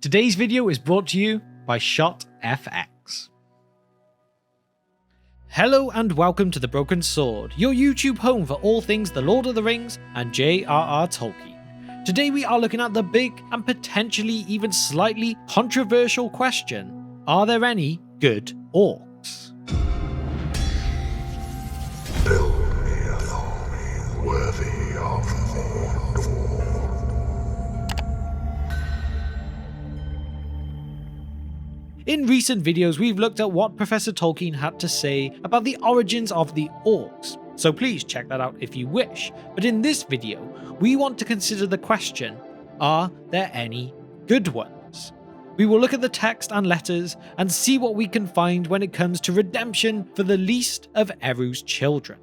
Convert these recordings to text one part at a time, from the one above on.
Today's video is brought to you by ShotFX. Hello and welcome to The Broken Sword, your YouTube home for all things The Lord of the Rings and J.R.R. Tolkien. Today we are looking at the big and potentially even slightly controversial question: are there any good orcs? Build me an army worthy of Mordor. In recent videos, we've looked at what Professor Tolkien had to say about the origins of the orcs, so please check that out if you wish. But in this video, we want to consider the question: are there any good ones? We will look at the text and letters and see what we can find when it comes to redemption for the least of Eru's children.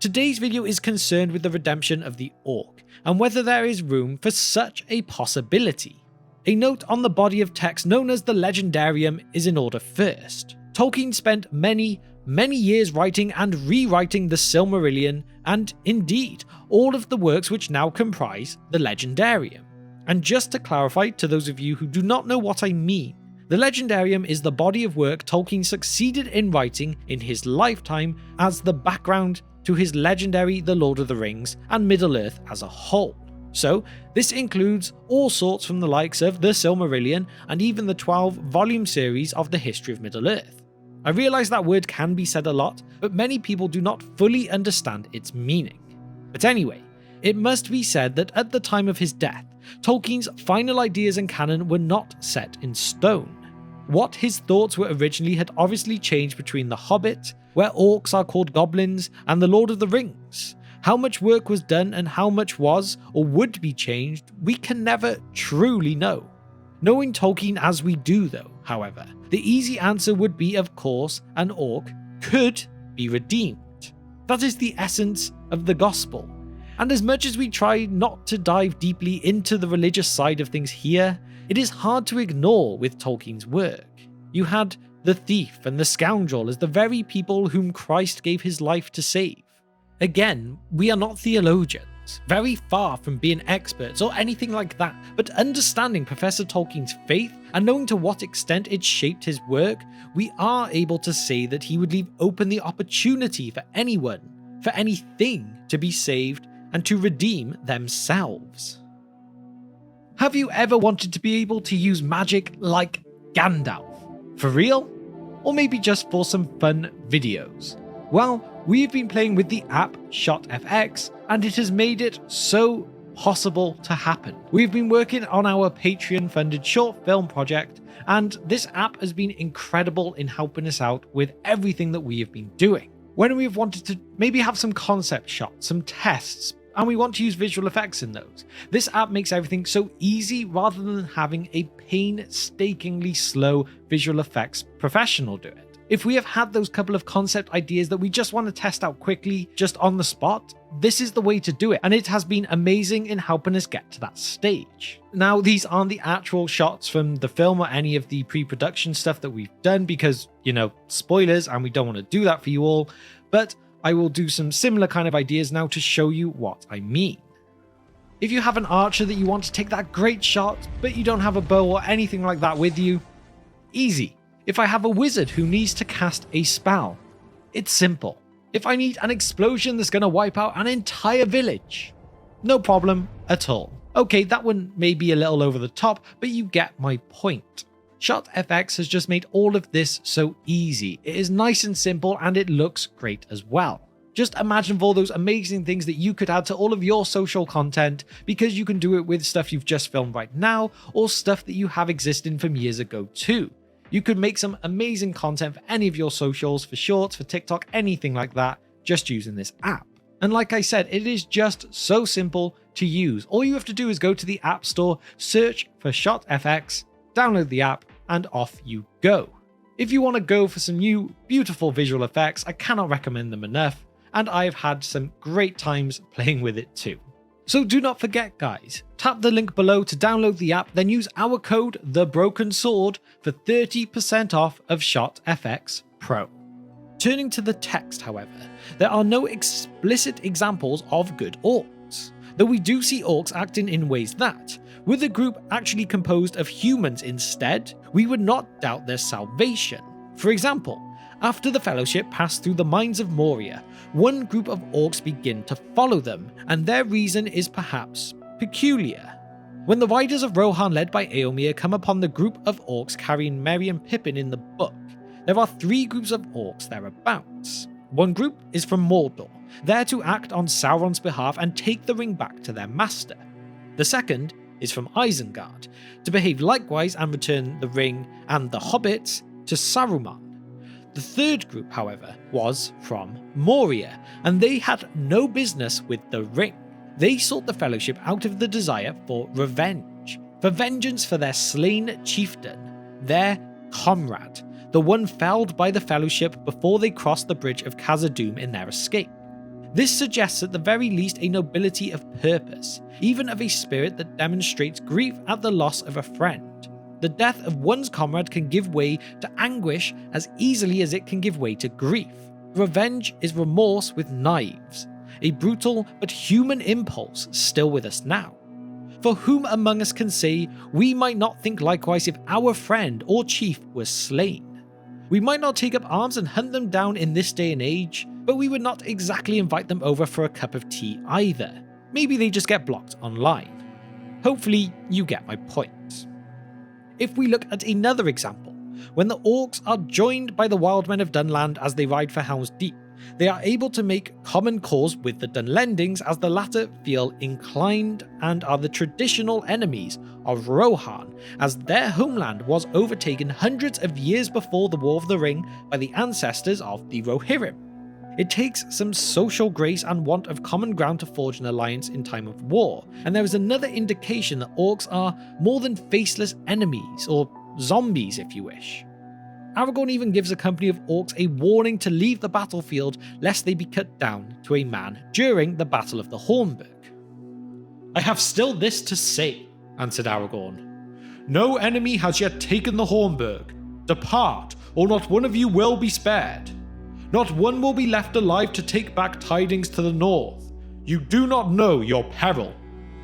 Today's video is concerned with the redemption of the orc and whether there is room for such a possibility. A note on the body of text known as the Legendarium is in order first. Tolkien spent many years writing and rewriting the Silmarillion, and indeed, all of the works which now comprise the Legendarium. And just to clarify to those of you who do not know what I mean, the Legendarium is the body of work Tolkien succeeded in writing in his lifetime as the background to his legendary The Lord of the Rings and Middle-earth as a whole. So, this includes all sorts from the likes of the Silmarillion and even the 12-volume series of the history of Middle-earth. I realise that word can be said a lot, but many people do not fully understand its meaning. But anyway, it must be said that at the time of his death, Tolkien's final ideas and canon were not set in stone. What his thoughts were originally had obviously changed between The Hobbit, where orcs are called goblins, and The Lord of the Rings. How much work was done and how much was or would be changed, we can never truly know. Knowing Tolkien as we do though, however, the easy answer would be, of course, an orc could be redeemed. That is the essence of the gospel. And as much as we try not to dive deeply into the religious side of things here, it is hard to ignore with Tolkien's work. You had the thief and the scoundrel as the very people whom Christ gave his life to save. Again, we are not theologians, very far from being experts or anything like that, but understanding Professor Tolkien's faith and knowing to what extent it shaped his work, we are able to say that he would leave open the opportunity for anyone, for anything to be saved and to redeem themselves. Have you ever wanted to be able to use magic like Gandalf? For real? Or maybe just for some fun videos? Well, we've been playing with the app ShotFX, and it has made it so possible to happen. We've been working on our Patreon-funded short film project, and this app has been incredible in helping us out with everything that we have been doing. When we've wanted to maybe have some concept shots, some tests, and we want to use visual effects in those, this app makes everything so easy rather than having a painstakingly slow visual effects professional do it. If we have had those couple of concept ideas that we just want to test out quickly, just on the spot, this is the way to do it, and it has been amazing in helping us get to that stage. Now, these aren't the actual shots from the film or any of the pre-production stuff that we've done because, spoilers, and we don't want to do that for you all, but I will do some similar kind of ideas now to show you what I mean. If you have an archer that you want to take that great shot, but you don't have a bow or anything like that with you, easy. If I have a wizard who needs to cast a spell, it's simple. If I need an explosion that's going to wipe out an entire village, no problem at all. Okay, that one may be a little over the top, but you get my point. ShotFX has just made all of this so easy. It is nice and simple and it looks great as well. Just imagine all those amazing things that you could add to all of your social content because you can do it with stuff you've just filmed right now or stuff that you have existing from years ago too. You could make some amazing content for any of your socials, for shorts, for TikTok, anything like that, just using this app. And like I said, it is just so simple to use. All you have to do is go to the App Store, search for ShotFX, download the app, and off you go. If you want to go for some new, beautiful visual effects, I cannot recommend them enough, and I have had some great times playing with it too. So do not forget, guys, tap the link below to download the app, then use our code TheBrokenSword for 30% off of ShotFX Pro. Turning to the text, however, there are no explicit examples of good orcs, though we do see orcs acting in ways that, Were the group actually composed of humans instead, we would not doubt their salvation. For example, after the Fellowship passed through the mines of Moria, one group of orcs begin to follow them, and their reason is perhaps peculiar. When the riders of Rohan led by Eomer come upon the group of orcs carrying Merry and Pippin in the book, there are 3 groups of orcs thereabouts. One group is from Mordor, there to act on Sauron's behalf and take the ring back to their master. The second is from Isengard, to behave likewise and return the ring and the hobbits to Saruman. The third group, however, was from Moria, and they had no business with the ring. They sought the Fellowship out of the desire for revenge, for vengeance for their slain chieftain, their comrade, the one felled by the Fellowship before they crossed the bridge of Khazad-dûm in their escape. This suggests at the very least a nobility of purpose, even of a spirit that demonstrates grief at the loss of a friend. The death of one's comrade can give way to anguish as easily as it can give way to grief. Revenge is remorse with knives, a brutal but human impulse still with us now. For whom among us can say we might not think likewise if our friend or chief was slain? We might not take up arms and hunt them down in this day and age, but we would not exactly invite them over for a cup of tea either. Maybe they just get blocked online. Hopefully you get my point. If we look at another example, when the orcs are joined by the wild men of Dunland as they ride for Helm's Deep, they are able to make common cause with the Dunlendings as the latter feel inclined and are the traditional enemies of Rohan, as their homeland was overtaken hundreds of years before the War of the Ring by the ancestors of the Rohirrim. It takes some social grace and want of common ground to forge an alliance in time of war, and there is another indication that orcs are more than faceless enemies, or zombies if you wish. Aragorn even gives a company of orcs a warning to leave the battlefield lest they be cut down to a man during the Battle of the Hornburg. "I have still this to say," answered Aragorn. "No enemy has yet taken the Hornburg. Depart, or not one of you will be spared. Not one will be left alive to take back tidings to the north. You do not know your peril."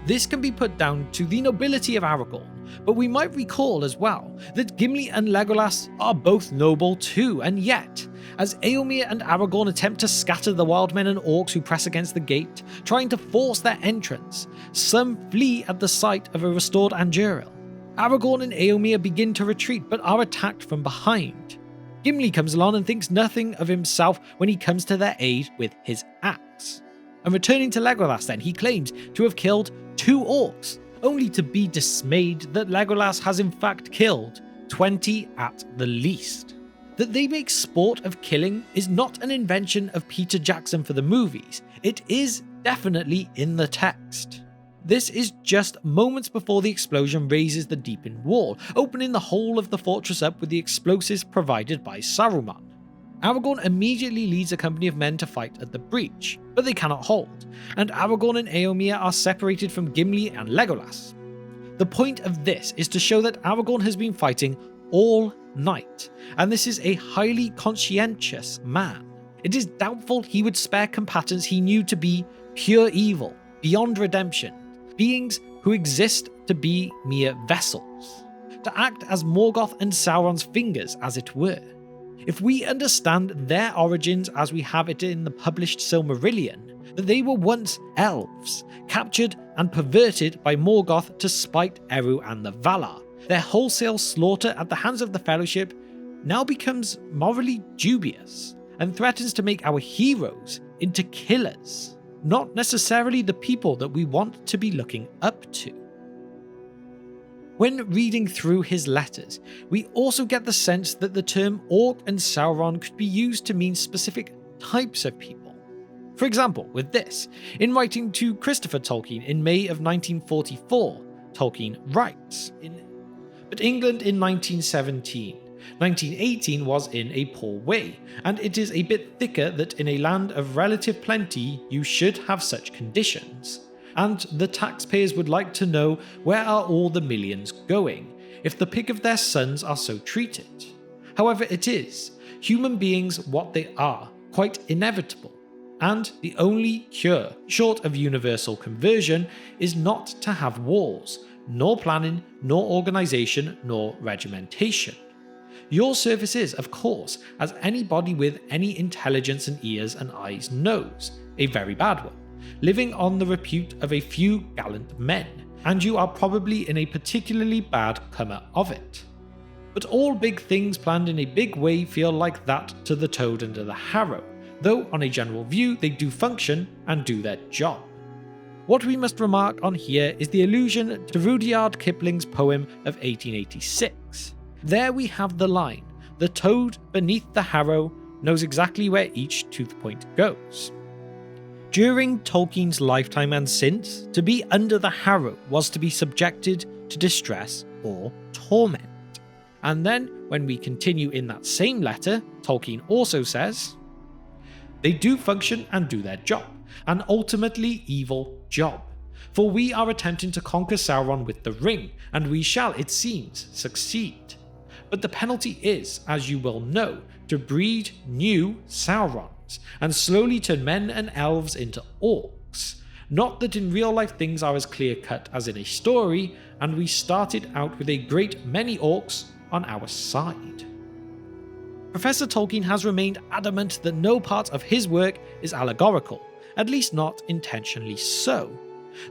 This can be put down to the nobility of Aragorn, but we might recall as well that Gimli and Legolas are both noble too, and yet, as Eomer and Aragorn attempt to scatter the wild men and orcs who press against the gate, trying to force their entrance, some flee at the sight of a restored Andúril. Aragorn and Eomer begin to retreat but are attacked from behind. Gimli comes along and thinks nothing of himself when he comes to their aid with his axe. And returning to Legolas then, he claims to have killed 2 orcs, only to be dismayed that Legolas has in fact killed 20 at the least. That they make sport of killing is not an invention of Peter Jackson for the movies, it is definitely in the text. This is just moments before the explosion raises the deepened wall, opening the whole of the fortress up with the explosives provided by Saruman. Aragorn immediately leads a company of men to fight at the breach, but they cannot hold, and Aragorn and Eomer are separated from Gimli and Legolas. The point of this is to show that Aragorn has been fighting all night, and this is a highly conscientious man. It is doubtful he would spare combatants he knew to be pure evil, beyond redemption, beings who exist to be mere vessels, to act as Morgoth and Sauron's fingers, as it were. If we understand their origins as we have it in the published Silmarillion, that they were once elves, captured and perverted by Morgoth to spite Eru and the Valar, their wholesale slaughter at the hands of the Fellowship now becomes morally dubious and threatens to make our heroes into killers, not necessarily the people that we want to be looking up to. When reading through his letters, we also get the sense that the term Orc and Sauron could be used to mean specific types of people. For example, with this, in writing to Christopher Tolkien in May of 1944, Tolkien writes, "But England in 1917, 1918 was in a poor way, and it is a bit thicker that in a land of relative plenty you should have such conditions. And the taxpayers would like to know where are all the millions going, if the pick of their sons are so treated. However it is, human beings what they are, quite inevitable, and the only cure, short of universal conversion, is not to have wars, nor planning, nor organisation, nor regimentation. Your service is, of course, as anybody with any intelligence and ears and eyes knows, a very bad one, living on the repute of a few gallant men, and you are probably in a particularly bad cummer of it. But all big things planned in a big way feel like that to the toad under the harrow, though on a general view they do function and do their job. What we must remark on here is the allusion to Rudyard Kipling's poem of 1886. There we have the line, "The toad beneath the harrow knows exactly where each tooth point goes." During Tolkien's lifetime and since, to be under the harrow was to be subjected to distress or torment. And then, when we continue in that same letter, Tolkien also says, "They do function and do their job, an ultimately evil job. For we are attempting to conquer Sauron with the ring, and we shall, it seems, succeed. But the penalty is, as you well know, to breed new Saurons, and slowly turn men and elves into orcs. Not that in real life things are as clear cut as in a story, and we started out with a great many orcs on our side." Professor Tolkien has remained adamant that no part of his work is allegorical, at least not intentionally so,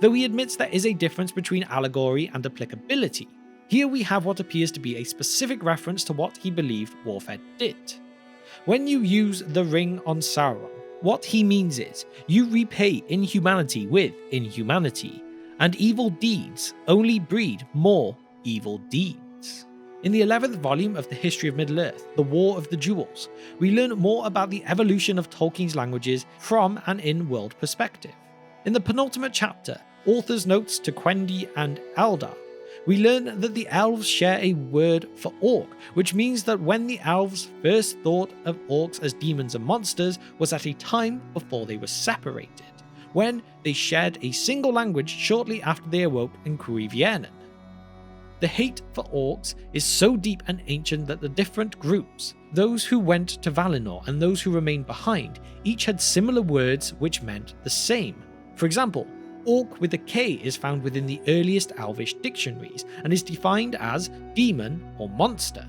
though he admits there is a difference between allegory and applicability. Here we have what appears to be a specific reference to what he believed warfare did. When you use the ring on Sauron, what he means is you repay inhumanity with inhumanity, and evil deeds only breed more evil deeds. In the 11th volume of the History of Middle-earth, The War of the Jewels, we learn more about the evolution of Tolkien's languages from an in-world perspective. In the penultimate chapter, author's notes to Quendi and Eldar, we learn that the elves share a word for orc, which means that when the elves first thought of orcs as demons and monsters was at a time before they were separated, when they shared a single language shortly after they awoke in Cuiviernen. The hate for orcs is so deep and ancient that the different groups, those who went to Valinor and those who remained behind, each had similar words which meant the same. For example, orc with a K is found within the earliest Elvish dictionaries and is defined as demon or monster.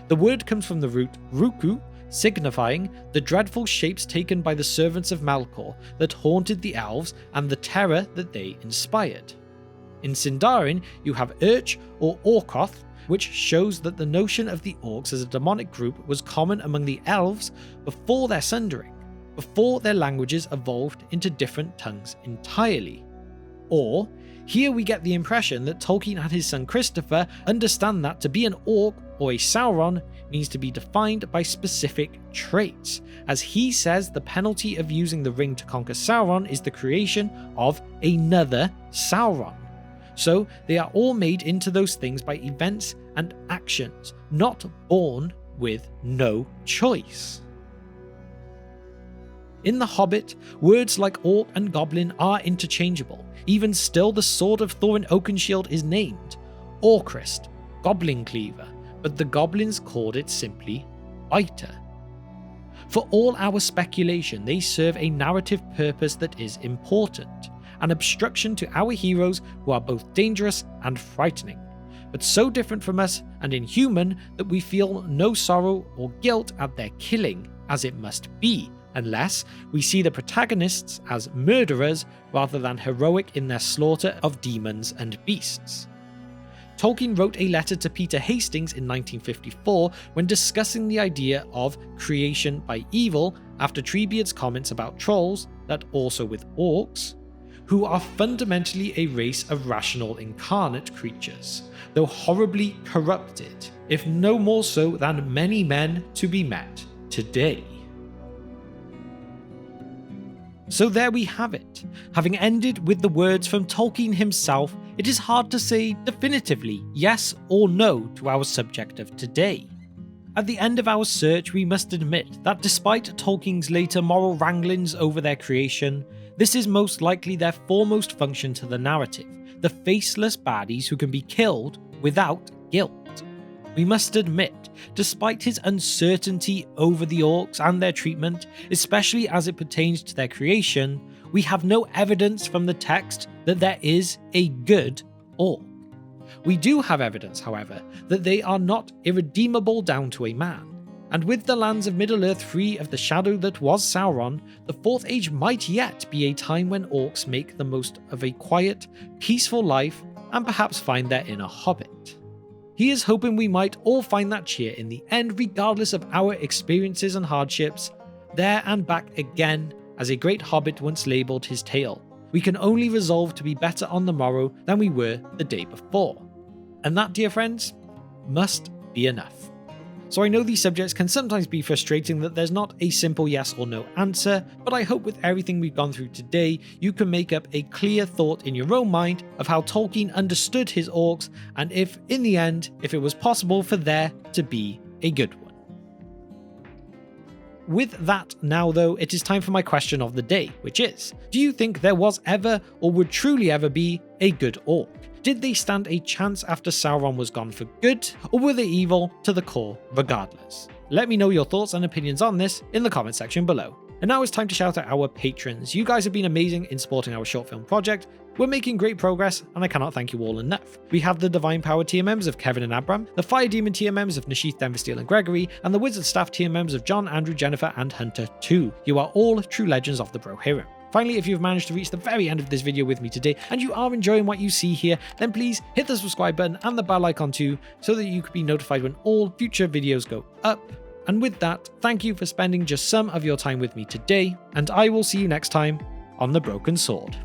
The word comes from the root ruku, signifying the dreadful shapes taken by the servants of Melkor that haunted the elves and the terror that they inspired. In Sindarin, you have Urch or Orkoth, which shows that the notion of the orcs as a demonic group was common among the elves before their sundering, before their languages evolved into different tongues entirely. Or, here we get the impression that Tolkien and his son Christopher understand that to be an orc or a Sauron means to be defined by specific traits, as he says the penalty of using the ring to conquer Sauron is the creation of another Sauron. So they are all made into those things by events and actions, not born with no choice. In The Hobbit, words like orc and goblin are interchangeable. Even still, the sword of Thorin Oakenshield is named Orcrist, Goblin Cleaver, but the goblins called it simply Biter. For all our speculation, they serve a narrative purpose that is important, an obstruction to our heroes who are both dangerous and frightening, but so different from us and inhuman that we feel no sorrow or guilt at their killing, as it must be, unless we see the protagonists as murderers rather than heroic in their slaughter of demons and beasts. Tolkien wrote a letter to Peter Hastings in 1954 when discussing the idea of creation by evil after Treebeard's comments about trolls, that also with orcs, who are fundamentally a race of rational incarnate creatures, though horribly corrupted, if no more so than many men to be met today. So there we have it. Having ended with the words from Tolkien himself, it is hard to say definitively yes or no to our subject of today. At the end of our search, we must admit that despite Tolkien's later moral wranglings over their creation, this is most likely their foremost function to the narrative, the faceless baddies who can be killed without guilt. We must admit, despite his uncertainty over the orcs and their treatment, especially as it pertains to their creation, we have no evidence from the text that there is a good orc. We do have evidence, however, that they are not irredeemable down to a man. And with the lands of Middle-earth free of the shadow that was Sauron, the Fourth Age might yet be a time when orcs make the most of a quiet, peaceful life and perhaps find their inner hobbit. He is hoping we might all find that cheer in the end, regardless of our experiences and hardships, there and back again, as a great hobbit once labelled his tale. We can only resolve to be better on the morrow than we were the day before. And that, dear friends, must be enough. So I know these subjects can sometimes be frustrating, that there's not a simple yes or no answer, but I hope with everything we've gone through today, you can make up a clear thought in your own mind of how Tolkien understood his orcs, and if, in the end, if it was possible for there to be a good one. With that now though, it is time for my question of the day, which is, do you think there was ever or would truly ever be a good orc? Did they stand a chance after Sauron was gone for good, or were they evil to the core regardless? Let me know your thoughts and opinions on this in the comment section below. And now it's time to shout out our patrons. You guys have been amazing in supporting our short film project. We're making great progress, and I cannot thank you all enough. We have the Divine Power tier members of Kevin and Abram, the Fire Demon tier members of Nashith, Denversteel and Gregory, and the Wizard Staff tier members of John, Andrew, Jennifer and Hunter 2. You are all true legends of the Bro Hero. Finally, if you've managed to reach the very end of this video with me today and you are enjoying what you see here, then please hit the subscribe button and the bell icon too, so that you can be notified when all future videos go up. And with that, thank you for spending just some of your time with me today, and I will see you next time on The Broken Sword.